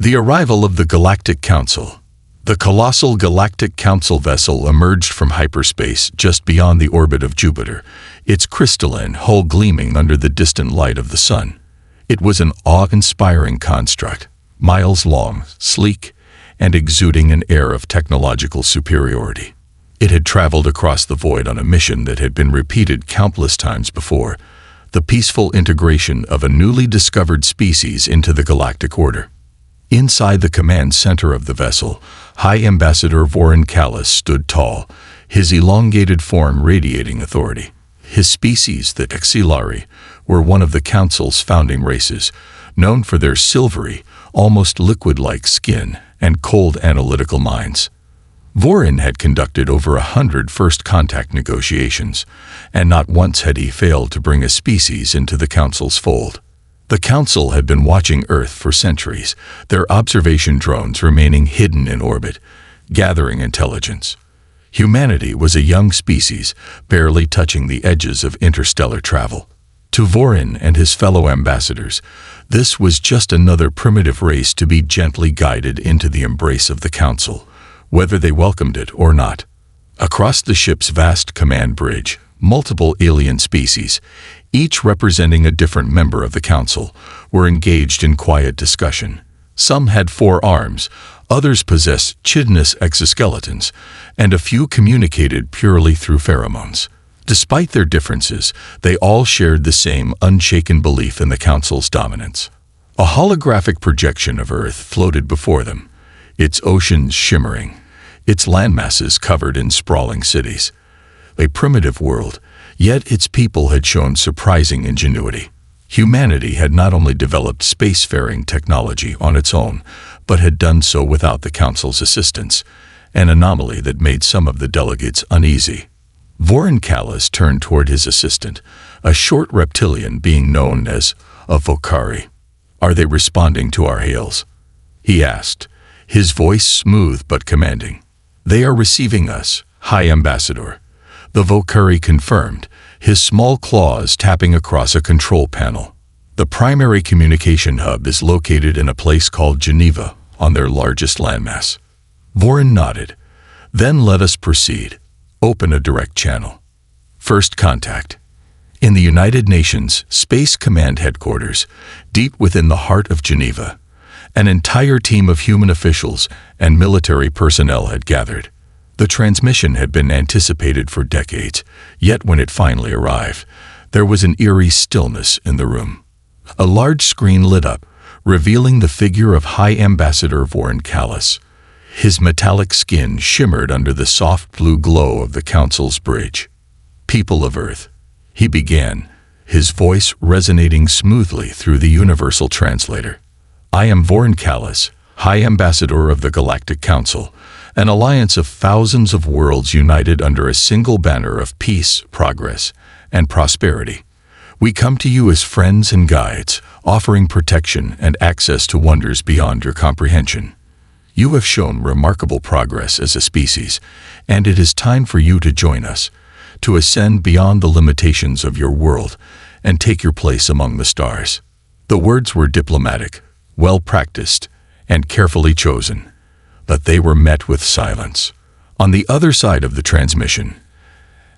The arrival of the Galactic Council. The colossal Galactic Council vessel emerged from hyperspace just beyond the orbit of Jupiter, its crystalline hull gleaming under the distant light of the sun. It was an awe-inspiring construct, miles long, sleek, and exuding an air of technological superiority. It had traveled across the void on a mission that had been repeated countless times before, the peaceful integration of a newly discovered species into the galactic order. Inside the command center of the vessel, High Ambassador Vorin Kallis stood tall, his elongated form radiating authority. His species, the Exilari, were one of the Council's founding races, known for their silvery, almost liquid-like skin and cold analytical minds. Vorin had conducted over 100 first-contact negotiations, and not once had he failed to bring a species into the Council's fold. The Council had been watching Earth for centuries, their observation drones remaining hidden in orbit, gathering intelligence. Humanity was a young species, barely touching the edges of interstellar travel. To Vorin and his fellow ambassadors, this was just another primitive race to be gently guided into the embrace of the Council, whether they welcomed it or not. Across the ship's vast command bridge, multiple alien species, each representing a different member of the Council, were engaged in quiet discussion. Some had 4 arms, others possessed chitinous exoskeletons, and a few communicated purely through pheromones. Despite their differences, they all shared the same unshaken belief in the Council's dominance. A holographic projection of Earth floated before them, its oceans shimmering, its landmasses covered in sprawling cities. A primitive world, yet its people had shown surprising ingenuity. Humanity had not only developed spacefaring technology on its own, but had done so without the Council's assistance, an anomaly that made some of the delegates uneasy. Vorin Kallis turned toward his assistant, a short reptilian being known as a Vokari. "Are they responding to our hails?" he asked, his voice smooth but commanding. "They are receiving us, High Ambassador," the Vokari confirmed, his small claws tapping across a control panel. "The primary communication hub is located in a place called Geneva, on their largest landmass." Vorin nodded. "Then let us proceed. Open a direct channel." First contact. In the United Nations Space Command Headquarters, deep within the heart of Geneva, an entire team of human officials and military personnel had gathered. The transmission had been anticipated for decades, yet when it finally arrived, there was an eerie stillness in the room. A large screen lit up, revealing the figure of High Ambassador Vorin Kallis. His metallic skin shimmered under the soft blue glow of the Council's bridge. "People of Earth," he began, his voice resonating smoothly through the universal translator. "I am Vorin Kallis, High Ambassador of the Galactic Council, an alliance of thousands of worlds united under a single banner of peace, progress, and prosperity. We come to you as friends and guides, offering protection and access to wonders beyond your comprehension. You have shown remarkable progress as a species, and it is time for you to join us, to ascend beyond the limitations of your world and take your place among the stars." The words were diplomatic, well-practiced, and carefully chosen, but they were met with silence. On the other side of the transmission,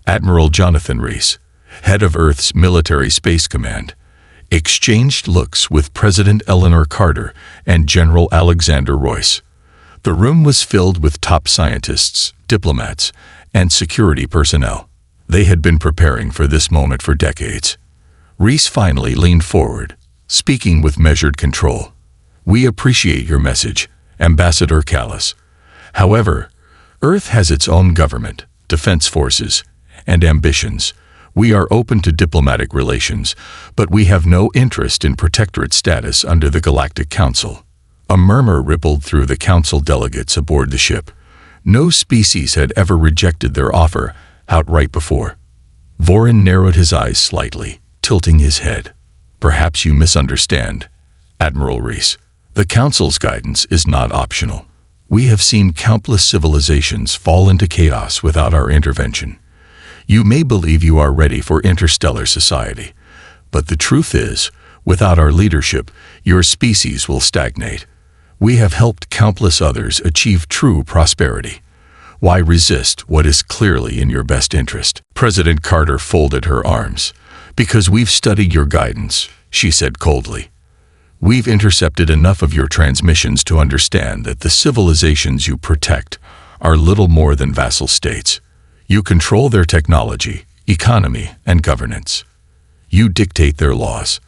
Admiral Jonathan Rees, head of Earth's Military Space Command, exchanged looks with President Eleanor Carter and General Alexander Royce. The room was filled with top scientists, diplomats, and security personnel. They had been preparing for this moment for decades. Rees finally leaned forward, speaking with measured control. "We appreciate your message, Ambassador Kallis. However, Earth has its own government, defense forces, and ambitions. We are open to diplomatic relations, but we have no interest in protectorate status under the Galactic Council." A murmur rippled through the Council delegates aboard the ship. No species had ever rejected their offer outright before. Vorin narrowed his eyes slightly, tilting his head. "Perhaps you misunderstand, Admiral Rees. The Council's guidance is not optional. We have seen countless civilizations fall into chaos without our intervention. You may believe you are ready for interstellar society, but the truth is, without our leadership, your species will stagnate. We have helped countless others achieve true prosperity. Why resist what is clearly in your best interest?" President Carter folded her arms. "Because we've studied your guidance," she said coldly. "We've intercepted enough of your transmissions to understand that the civilizations you protect are little more than vassal states. You control their technology, economy, and governance. You dictate their laws.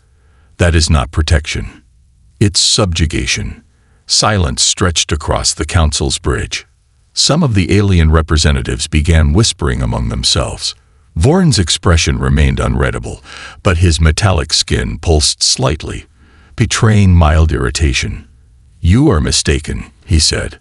That is not protection. It's subjugation." Silence stretched across the council's bridge. Some of the alien representatives began whispering among themselves. Voron's expression remained unreadable, but his metallic skin pulsed slightly, betraying mild irritation. "You are mistaken," he said.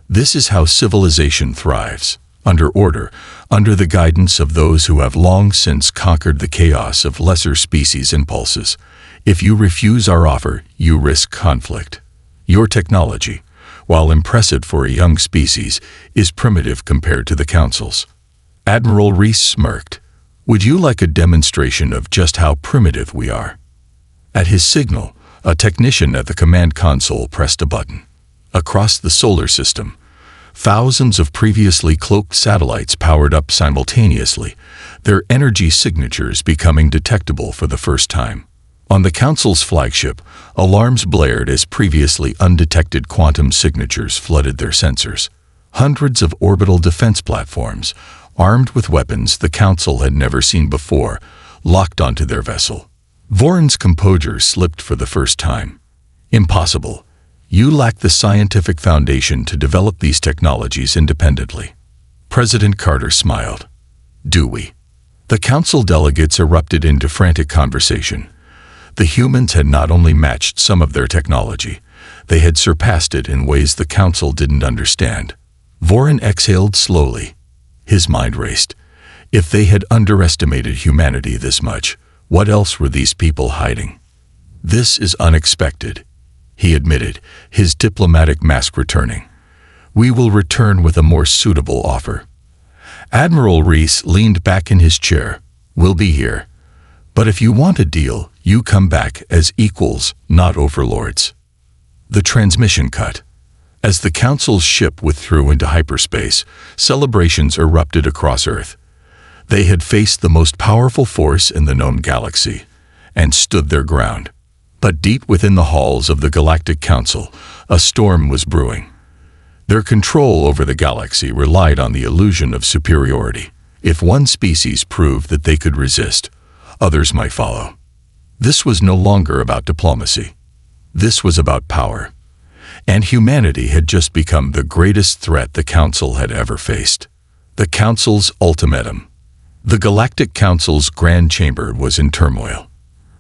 "This is how civilization thrives, under order, under the guidance of those who have long since conquered the chaos of lesser species impulses. If you refuse our offer, you risk conflict. Your technology, while impressive for a young species, is primitive compared to the Council's." Admiral Reese smirked. "Would you like a demonstration of just how primitive we are?" At his signal, a technician at the command console pressed a button. Across the solar system, thousands of previously cloaked satellites powered up simultaneously, their energy signatures becoming detectable for the first time. On the Council's flagship, alarms blared as previously undetected quantum signatures flooded their sensors. Hundreds of orbital defense platforms, armed with weapons the Council had never seen before, locked onto their vessel. Voron's composure slipped for the first time. "Impossible. You lack the scientific foundation to develop these technologies independently." President Carter smiled. "Do we?" The Council delegates erupted into frantic conversation. The humans had not only matched some of their technology, they had surpassed it in ways the Council didn't understand. Voron exhaled slowly. His mind raced. If they had underestimated humanity this much, what else were these people hiding? "This is unexpected," he admitted, his diplomatic mask returning. "We will return with a more suitable offer." Admiral Reese leaned back in his chair. "We'll be here. But if you want a deal, you come back as equals, not overlords." The transmission cut. As the Council's ship withdrew into hyperspace, celebrations erupted across Earth. They had faced the most powerful force in the known galaxy, and stood their ground. But deep within the halls of the Galactic Council, a storm was brewing. Their control over the galaxy relied on the illusion of superiority. If one species proved that they could resist, others might follow. This was no longer about diplomacy. This was about power. And humanity had just become the greatest threat the Council had ever faced. The Council's ultimatum. The Galactic Council's Grand Chamber was in turmoil.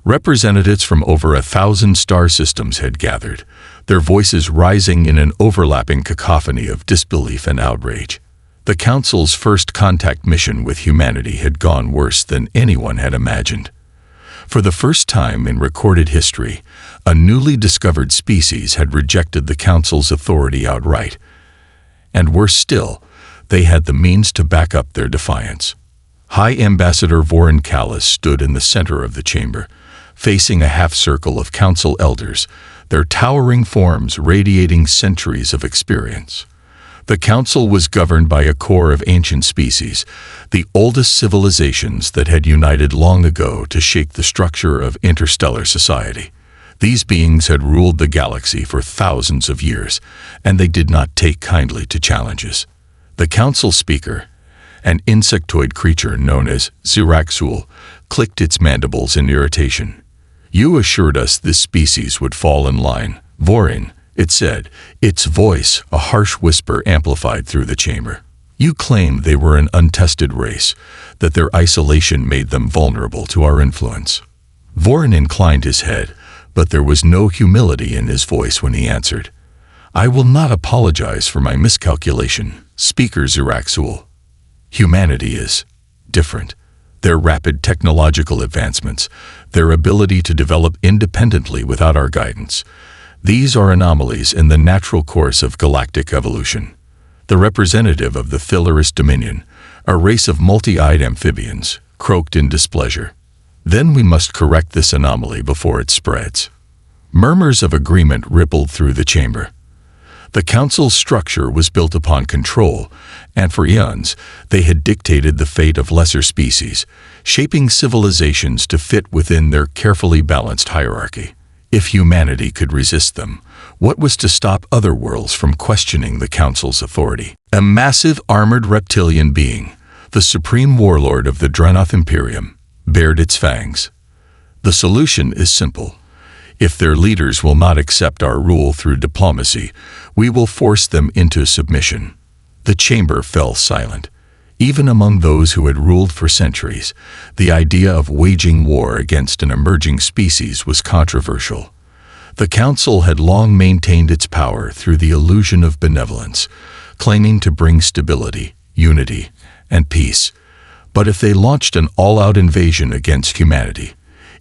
Representatives from over 1,000 star systems had gathered, their voices rising in an overlapping cacophony of disbelief and outrage. The Council's first contact mission with humanity had gone worse than anyone had imagined. For the first time in recorded history, a newly discovered species had rejected the Council's authority outright. And worse still, they had the means to back up their defiance. High Ambassador Voron Callis stood in the center of the chamber, facing a half-circle of Council elders, their towering forms radiating centuries of experience. The Council was governed by a core of ancient species, the oldest civilizations that had united long ago to shape the structure of interstellar society. These beings had ruled the galaxy for thousands of years, and they did not take kindly to challenges. The Council speaker, an insectoid creature known as Ziraxul, clicked its mandibles in irritation. "You assured us this species would fall in line, Voron," it said, its voice a harsh whisper amplified through the chamber. "You claimed they were an untested race, that their isolation made them vulnerable to our influence." Voron inclined his head, but there was no humility in his voice when he answered. "I will not apologize for my miscalculation, Speaker Ziraxul. Humanity is different. Their rapid technological advancements, their ability to develop independently without our guidance, these are anomalies in the natural course of galactic evolution. The representative of the Thillerist Dominion, a race of multi-eyed amphibians, croaked in displeasure. "Then we must correct this anomaly before it spreads." Murmurs of agreement rippled through the chamber. The Council's structure was built upon control, and for eons they had dictated the fate of lesser species, shaping civilizations to fit within their carefully balanced hierarchy. If humanity could resist them, what was to stop other worlds from questioning the Council's authority? A massive armored reptilian being, the supreme warlord of the Drenoth Imperium, bared its fangs. The solution is simple. If their leaders will not accept our rule through diplomacy, we will force them into submission. The chamber fell silent. Even among those who had ruled for centuries, the idea of waging war against an emerging species was controversial. The Council had long maintained its power through the illusion of benevolence, claiming to bring stability, unity, and peace. But if they launched an all-out invasion against humanity,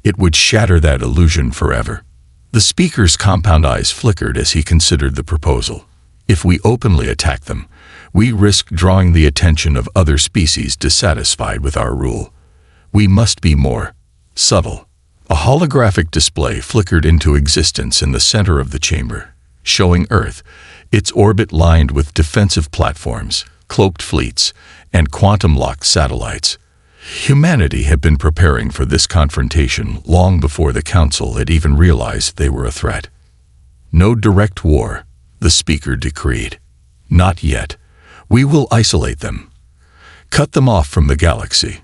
it would shatter that illusion forever. The speaker's compound eyes flickered as he considered the proposal. If we openly attack them, we risk drawing the attention of other species dissatisfied with our rule. We must be more subtle. A holographic display flickered into existence in the center of the chamber, showing Earth, its orbit lined with defensive platforms, cloaked fleets, and quantum-locked satellites. Humanity had been preparing for this confrontation long before the Council had even realized they were a threat. No direct war, the speaker decreed. Not yet. We will isolate them. Cut them off from the galaxy.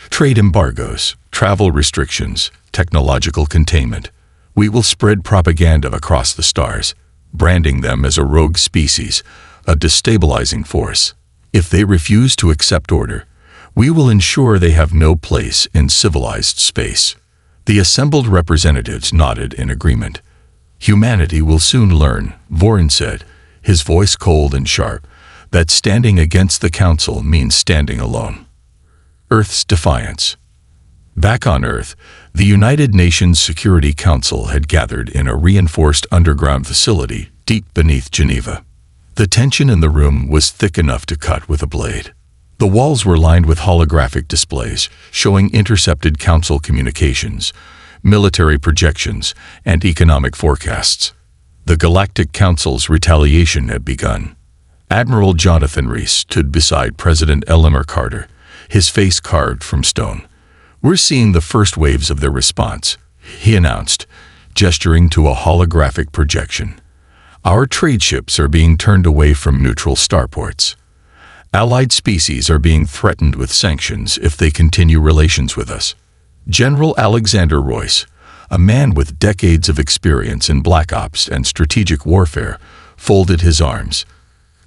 Trade embargoes, travel restrictions, technological containment. We will spread propaganda across the stars, branding them as a rogue species, a destabilizing force. If they refuse to accept order, we will ensure they have no place in civilized space. The assembled representatives nodded in agreement. Humanity will soon learn, Vorin said, his voice cold and sharp, that standing against the Council means standing alone. Earth's defiance. Back on Earth, the United Nations Security Council had gathered in a reinforced underground facility deep beneath Geneva. The tension in the room was thick enough to cut with a blade. The walls were lined with holographic displays showing intercepted Council communications, military projections, and economic forecasts. The Galactic Council's retaliation had begun. Admiral Jonathan Reese stood beside President Elmer Carter, his face carved from stone. "We're seeing the first waves of their response," he announced, gesturing to a holographic projection. "Our trade ships are being turned away from neutral starports. Allied species are being threatened with sanctions if they continue relations with us." General Alexander Royce, a man with decades of experience in black ops and strategic warfare, folded his arms.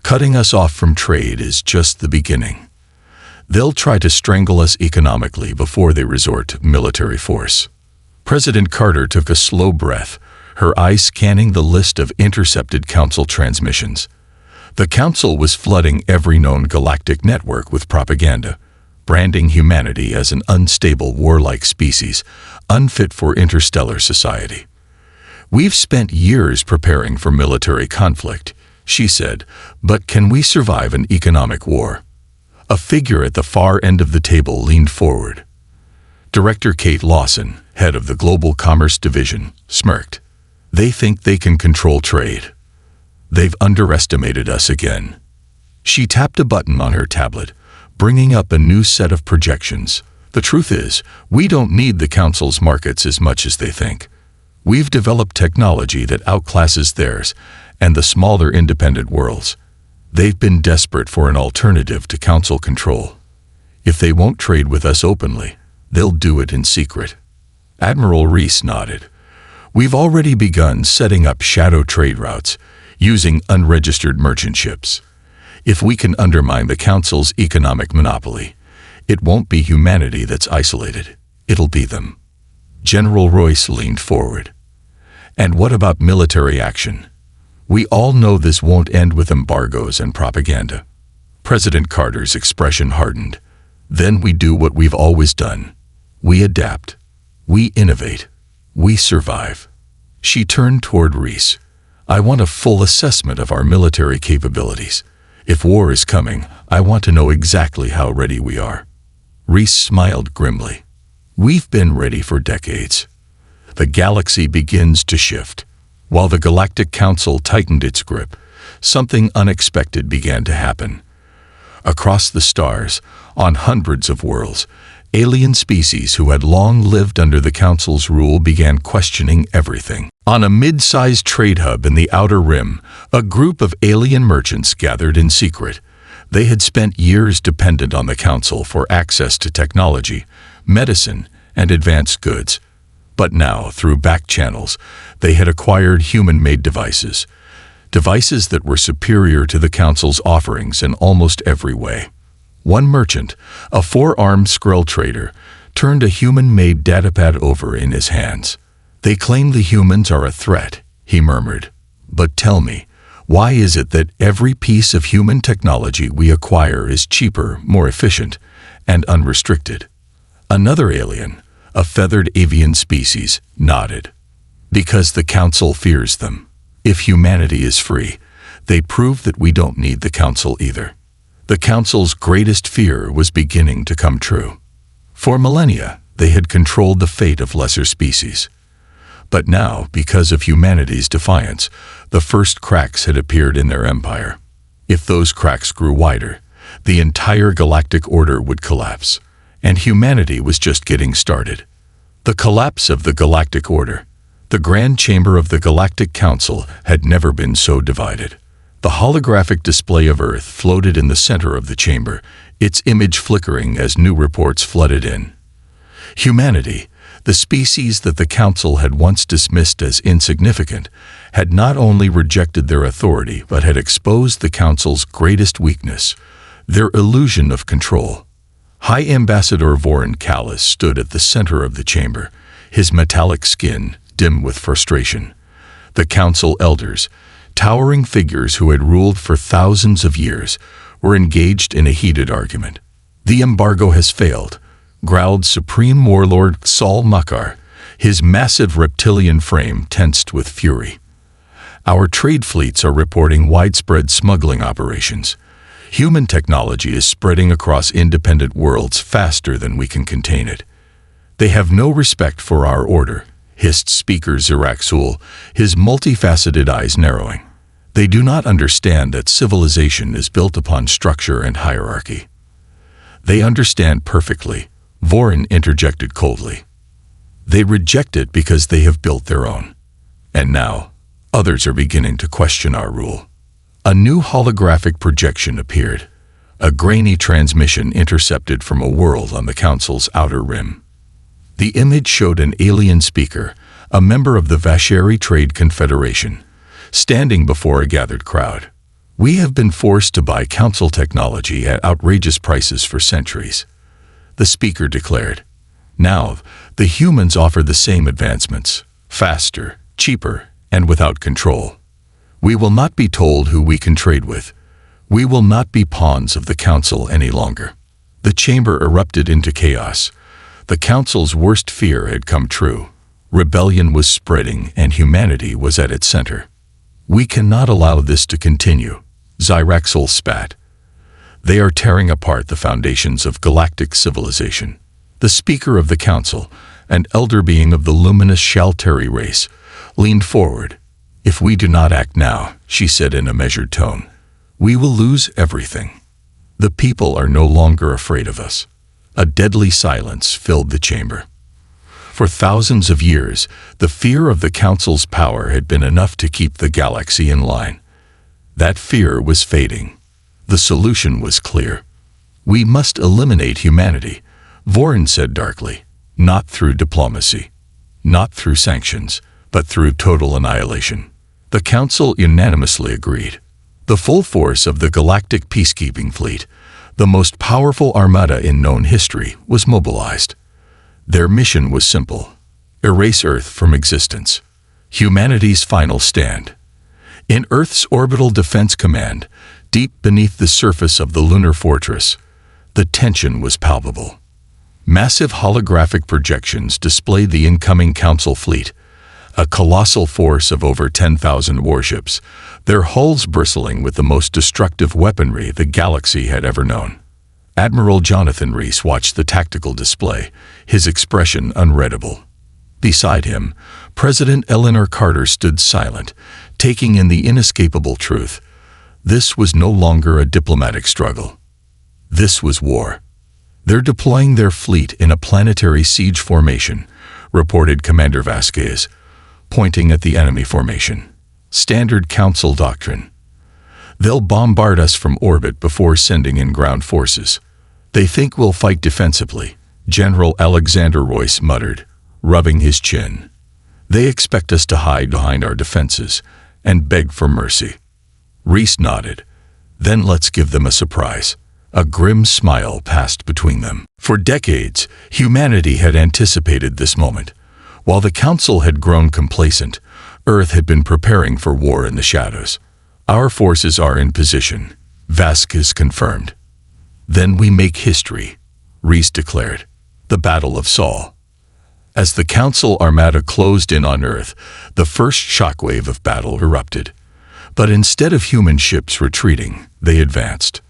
"Cutting us off from trade is just the beginning. They'll try to strangle us economically before they resort to military force." President Carter took a slow breath, her eyes scanning the list of intercepted Council transmissions. The Council was flooding every known galactic network with propaganda, branding humanity as an unstable, warlike species, unfit for interstellar society. "We've spent years preparing for military conflict," she said, "but can we survive an economic war?" A figure at the far end of the table leaned forward. Director Kate Lawson, head of the Global Commerce Division, smirked. "They think they can control trade. They've underestimated us again." She tapped a button on her tablet, bringing up a new set of projections. "The truth is, we don't need the Council's markets as much as they think. We've developed technology that outclasses theirs and the smaller independent worlds. They've been desperate for an alternative to Council control. If they won't trade with us openly, they'll do it in secret." Admiral Reese nodded. "We've already begun setting up shadow trade routes, using unregistered merchant ships. If we can undermine the Council's economic monopoly, it won't be humanity that's isolated. It'll be them." General Royce leaned forward. "And what about military action? We all know this won't end with embargoes and propaganda." President Carter's expression hardened. "Then we do what we've always done. We adapt. We innovate. We survive." She turned toward Reese. "I want a full assessment of our military capabilities. If war is coming, I want to know exactly how ready we are." Reese smiled grimly. "We've been ready for decades." The galaxy begins to shift. While the Galactic Council tightened its grip, something unexpected began to happen. Across the stars, on hundreds of worlds, alien species who had long lived under the Council's rule began questioning everything. On a mid-sized trade hub in the Outer Rim, a group of alien merchants gathered in secret. They had spent years dependent on the Council for access to technology, medicine, and advanced goods. But now, through back channels, they had acquired human-made devices that were superior to the Council's offerings in almost every way. One merchant, a four-armed Skrull trader, turned a human-made datapad over in his hands. "They claim the humans are a threat," he murmured. "But tell me, why is it that every piece of human technology we acquire is cheaper, more efficient, and unrestricted?" Another alien, a feathered avian species, nodded. "Because the Council fears them. If humanity is free, they prove that we don't need the Council either." The Council's greatest fear was beginning to come true. For millennia, they had controlled the fate of lesser species. But now, because of humanity's defiance, the first cracks had appeared in their empire. If those cracks grew wider, the entire galactic order would collapse, and humanity was just getting started. The collapse of the galactic order. The Grand Chamber of the Galactic Council had never been so divided. The holographic display of Earth floated in the center of the chamber, its image flickering as new reports flooded in. Humanity, the species that the Council had once dismissed as insignificant, had not only rejected their authority but had exposed the Council's greatest weakness, their illusion of control. High Ambassador Vorin Callis stood at the center of the chamber, his metallic skin dim with frustration. The Council elders, towering figures who had ruled for thousands of years, were engaged in a heated argument. "The embargo has failed," growled Supreme Warlord Saul Makar, his massive reptilian frame tensed with fury. "Our trade fleets are reporting widespread smuggling operations. Human technology is spreading across independent worlds faster than we can contain it. They have no respect for our order," hissed Speaker Ziraxul, his multifaceted eyes narrowing. "They do not understand that civilization is built upon structure and hierarchy." "They understand perfectly," Vorin interjected coldly. "They reject it because they have built their own. And now, others are beginning to question our rule." A new holographic projection appeared, a grainy transmission intercepted from a world on the Council's outer rim. The image showed an alien speaker, a member of the Vasheri Trade Confederation, standing before a gathered crowd. "We have been forced to buy Council technology at outrageous prices for centuries," the speaker declared. "Now, the humans offer the same advancements, faster, cheaper, and without control. We will not be told who we can trade with. We will not be pawns of the Council any longer." The chamber erupted into chaos. The Council's worst fear had come true. Rebellion was spreading and humanity was at its center. "We cannot allow this to continue," Ziraxul spat. "They are tearing apart the foundations of galactic civilization." The Speaker of the Council, an elder being of the luminous Shalteri race, leaned forward. "If we do not act now," she said in a measured tone, "we will lose everything. The people are no longer afraid of us." A deadly silence filled the chamber. For thousands of years, the fear of the Council's power had been enough to keep the galaxy in line. That fear was fading. The solution was clear. "We must eliminate humanity," Vorin said darkly. "Not through diplomacy, not through sanctions, but through total annihilation." The Council unanimously agreed. The full force of the Galactic Peacekeeping Fleet, the most powerful armada in known history, was mobilized. Their mission was simple: erase Earth from existence. Humanity's final stand. In Earth's Orbital Defense Command, deep beneath the surface of the lunar fortress, the tension was palpable. Massive holographic projections displayed the incoming Council fleet, a colossal force of over 10,000 warships, their hulls bristling with the most destructive weaponry the galaxy had ever known. Admiral Jonathan Reese watched the tactical display, his expression unreadable. Beside him, President Eleanor Carter stood silent, taking in the inescapable truth. This was no longer a diplomatic struggle. This was war. "They're deploying their fleet in a planetary siege formation," reported Commander Vasquez, pointing at the enemy formation. "Standard Council doctrine. They'll bombard us from orbit before sending in ground forces. They think we'll fight defensively," General Alexander Royce muttered, rubbing his chin. "They expect us to hide behind our defenses and beg for mercy." Reese nodded. "Then let's give them a surprise." A grim smile passed between them. For decades, humanity had anticipated this moment. While the Council had grown complacent, Earth had been preparing for war in the shadows. "Our forces are in position," Vasquez confirmed. "Then we make history," Reese declared. "The Battle of Saul." As the Council armada closed in on Earth, the first shockwave of battle erupted. But instead of human ships retreating, they advanced.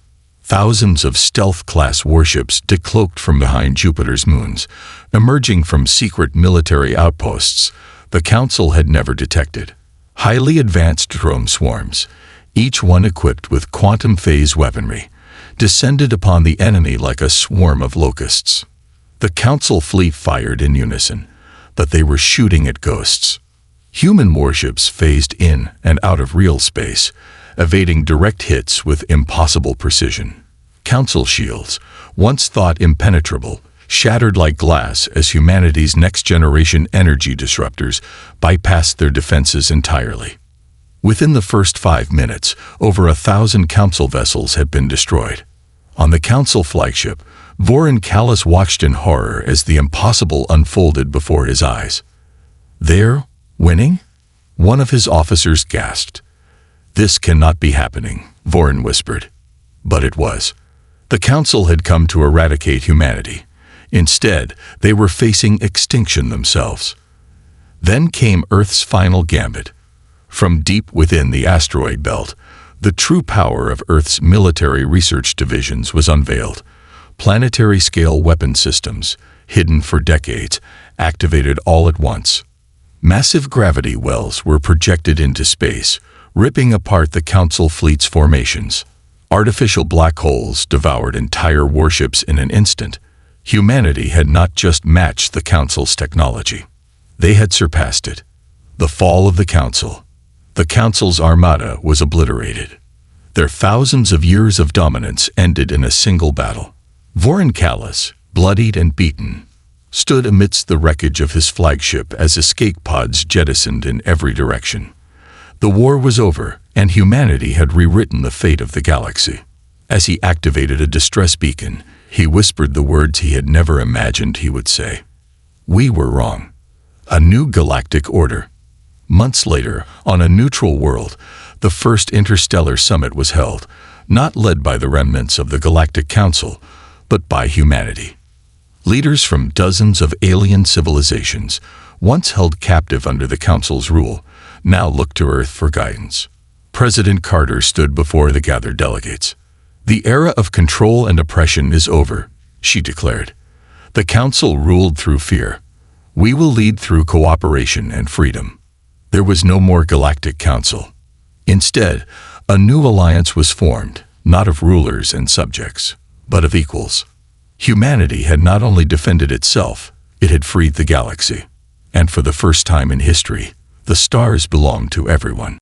Thousands of stealth-class warships decloaked from behind Jupiter's moons, emerging from secret military outposts the Council had never detected. Highly advanced drone swarms, each one equipped with quantum-phase weaponry, descended upon the enemy like a swarm of locusts. The Council fleet fired in unison, but they were shooting at ghosts. Human warships phased in and out of real space, evading direct hits with impossible precision. Council shields, once thought impenetrable, shattered like glass as humanity's next-generation energy disruptors bypassed their defenses entirely. Within the first 5 minutes, over 1,000 Council vessels had been destroyed. On the Council flagship, Voron Kallus watched in horror as the impossible unfolded before his eyes. "They're winning?" one of his officers gasped. "This cannot be happening," Voron whispered. But it was. The Council had come to eradicate humanity. Instead, they were facing extinction themselves. Then came Earth's final gambit. From deep within the asteroid belt, the true power of Earth's military research divisions was unveiled. Planetary-scale weapon systems, hidden for decades, activated all at once. Massive gravity wells were projected into space, ripping apart the Council fleet's formations. Artificial black holes devoured entire warships in an instant. Humanity had not just matched the Council's technology. They had surpassed it. The fall of the Council. The Council's armada was obliterated. Their thousands of years of dominance ended in a single battle. Voron Kallus, bloodied and beaten, stood amidst the wreckage of his flagship as escape pods jettisoned in every direction. The war was over, and humanity had rewritten the fate of the galaxy. As he activated a distress beacon, he whispered the words he had never imagined he would say. "We were wrong. A new galactic order." Months later, on a neutral world, the first interstellar summit was held, not led by the remnants of the Galactic Council, but by humanity. Leaders from dozens of alien civilizations, once held captive under the Council's rule, now looked to Earth for guidance. President Carter stood before the gathered delegates. "The era of control and oppression is over," she declared. "The Council ruled through fear. We will lead through cooperation and freedom." There was no more Galactic Council. Instead, a new alliance was formed, not of rulers and subjects, but of equals. Humanity had not only defended itself, it had freed the galaxy. And for the first time in history, the stars belonged to everyone.